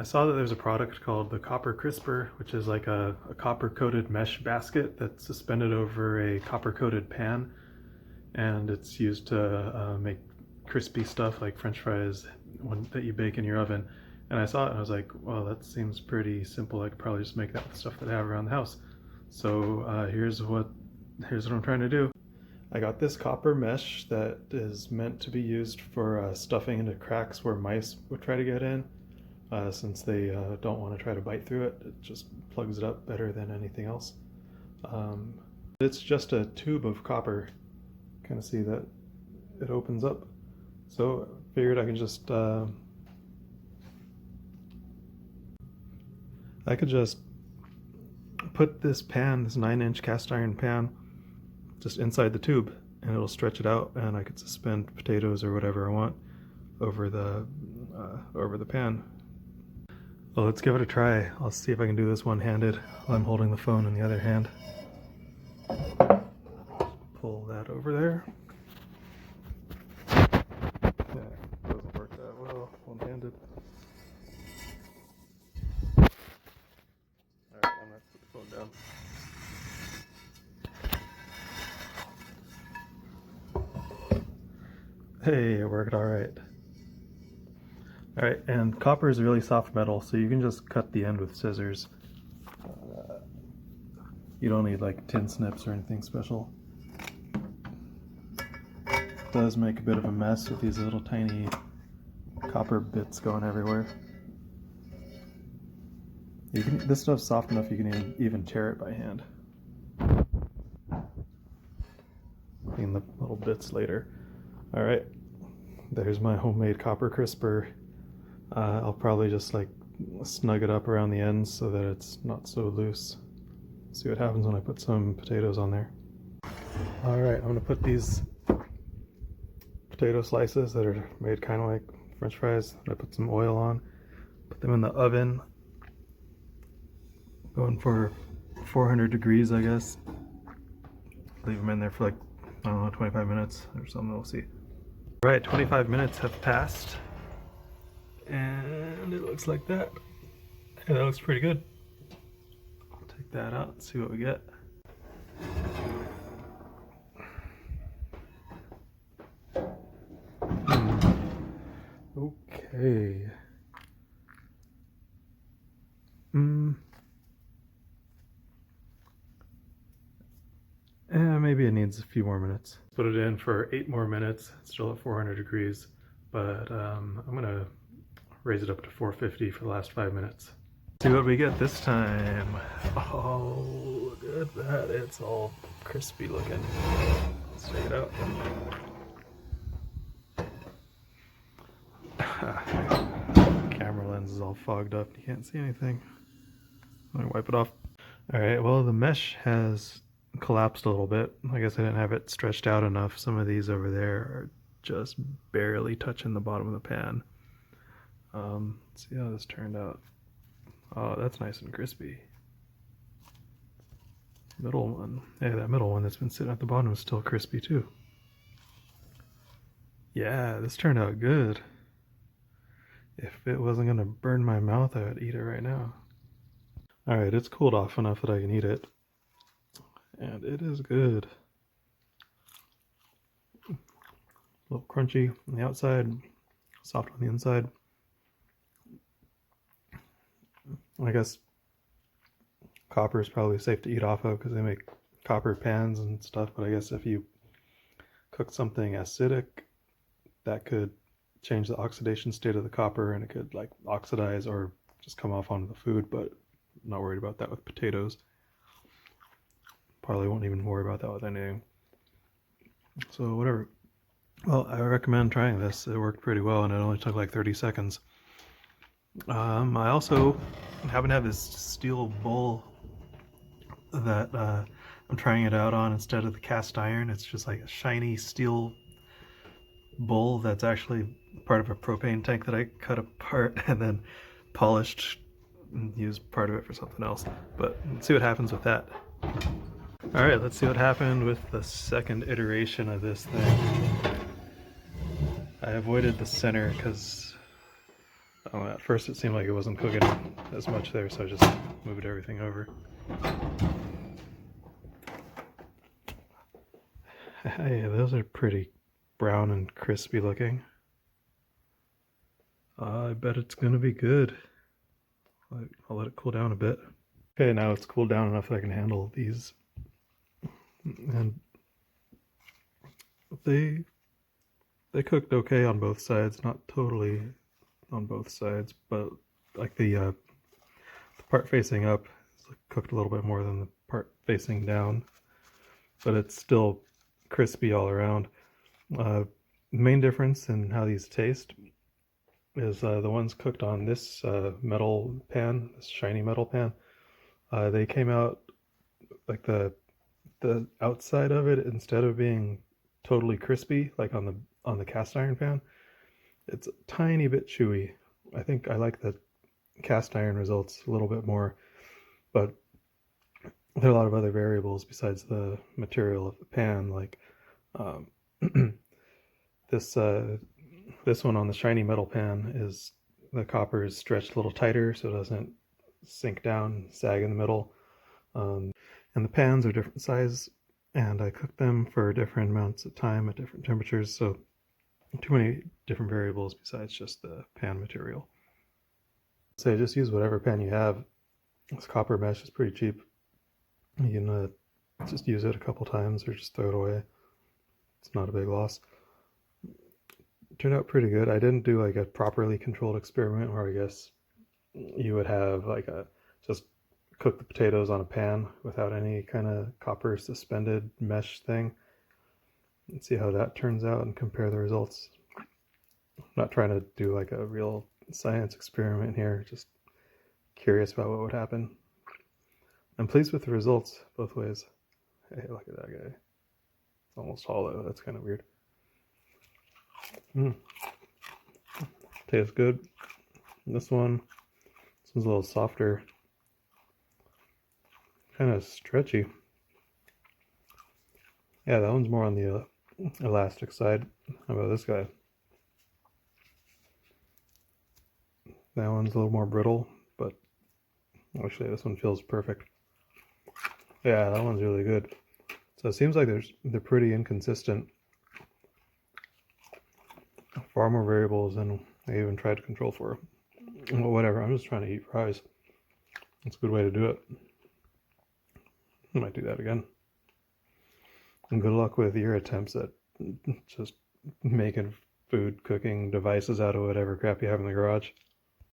I saw that there's a product called the Copper Crisper, which is like a copper-coated mesh basket that's suspended over a copper-coated pan, and it's used to make crispy stuff like French fries that you bake in your oven. And I saw it and I was like, well, that seems pretty simple. I could probably just make that with stuff that I have around the house. So here's what I'm trying to do. I got this copper mesh that is meant to be used for stuffing into cracks where mice would try to get in. Since they don't want to try to bite through it, it just plugs it up better than anything else. It's just a tube of copper. Kind of see that it opens up. So I figured I can just put this pan, this 9-inch cast iron pan, just inside the tube, and it'll stretch it out, and I could suspend potatoes or whatever I want over the pan. Well, let's give it a try. I'll see if I can do this one-handed while I'm holding the phone in the other hand. Pull that over there. Yeah, doesn't work that well one-handed. Alright, I'm gonna put the phone down. Hey, it worked alright. Alright, and copper is a really soft metal, so you can just cut the end with scissors. You don't need like tin snips or anything special. It does make a bit of a mess with these little tiny copper bits going everywhere. This stuff's soft enough you can even tear it by hand. Clean the little bits later. Alright, there's my homemade copper crisper. I'll probably just like snug it up around the ends so that it's not so loose. See what happens when I put some potatoes on there. Alright, I'm gonna put these potato slices that are made kind of like French fries. I put some oil on, put them in the oven, going for 400 degrees, I guess. Leave them in there for like, I don't know, 25 minutes or something, we'll see. Alright, 25 minutes have passed, and it looks like that. Yeah, that looks pretty good. I'll take that out and see what we get. Okay. Maybe it needs a few more minutes. Put it in for 8 more minutes. It's still at 400 degrees, but I'm gonna raise it up to 450 for the last 5 minutes. See what we get this time. Oh, look at that. It's all crispy looking. Let's check it out. Camera lens is all fogged up. You can't see anything. I'm gonna wipe it off. Alright, well, the mesh has collapsed a little bit. I guess I didn't have it stretched out enough. Some of these over there are just barely touching the bottom of the pan. Let's see how this turned out. Oh, that's nice and crispy. Middle one. Yeah, that middle one that's been sitting at the bottom is still crispy too. Yeah, this turned out good. If it wasn't gonna burn my mouth, I would eat it right now. Alright, it's cooled off enough that I can eat it. And it is good. A little crunchy on the outside, soft on the inside. I guess copper is probably safe to eat off of because they make copper pans and stuff, but I guess if you cook something acidic, that could change the oxidation state of the copper and it could like oxidize or just come off onto the food, but I'm not worried about that with potatoes. Probably won't even worry about that with anything. So whatever. Well, I recommend trying this. It worked pretty well and it only took like 30 seconds. I also happen to have this steel bowl that I'm trying it out on instead of the cast iron. It's just like a shiny steel bowl that's actually part of a propane tank that I cut apart and then polished and used part of it for something else. But let's see what happens with that. Alright, let's see what happened with the second iteration of this thing. I avoided the center because At first it seemed like it wasn't cooking as much there, so I just moved everything over. Hey, those are pretty brown and crispy looking. I bet it's gonna be good. I'll let it cool down a bit. Okay, now it's cooled down enough that I can handle these. And they cooked okay on both sides, not totally on both sides, but like the part facing up is cooked a little bit more than the part facing down, but it's still crispy all around. The main difference in how these taste is the ones cooked on this metal pan, this shiny metal pan. They came out like the outside of it, instead of being totally crispy like on the cast iron pan, it's a tiny bit chewy. I think I like the cast iron results a little bit more, but there are a lot of other variables besides the material of the pan, like this this one on the shiny metal pan is the copper is stretched a little tighter so it doesn't sink down, sag in the middle. And the pans are different size, and I cook them for different amounts of time at different temperatures, so too many different variables besides just the pan material. So just use whatever pan you have. This copper mesh is pretty cheap. You can just use it a couple times or just throw it away. It's not a big loss. It turned out pretty good. I didn't do like a properly controlled experiment where I guess you would have like just cook the potatoes on a pan without any kind of copper suspended mesh thing and see how that turns out and compare the results. I'm not trying to do like a real science experiment here, just curious about what would happen. I'm pleased with the results both ways. Hey, look at that guy. It's almost hollow. That's kind of weird. Tastes good. This one's a little softer. Kind of stretchy. Yeah, that one's more on the elastic side. How about this guy? That one's a little more brittle, but actually this one feels perfect. Yeah, that one's really good. So it seems like they're pretty inconsistent. Far more variables than I even tried to control for. Well, whatever, I'm just trying to eat fries. That's a good way to do it. I might do that again. And good luck with your attempts at just making food cooking devices out of whatever crap you have in the garage.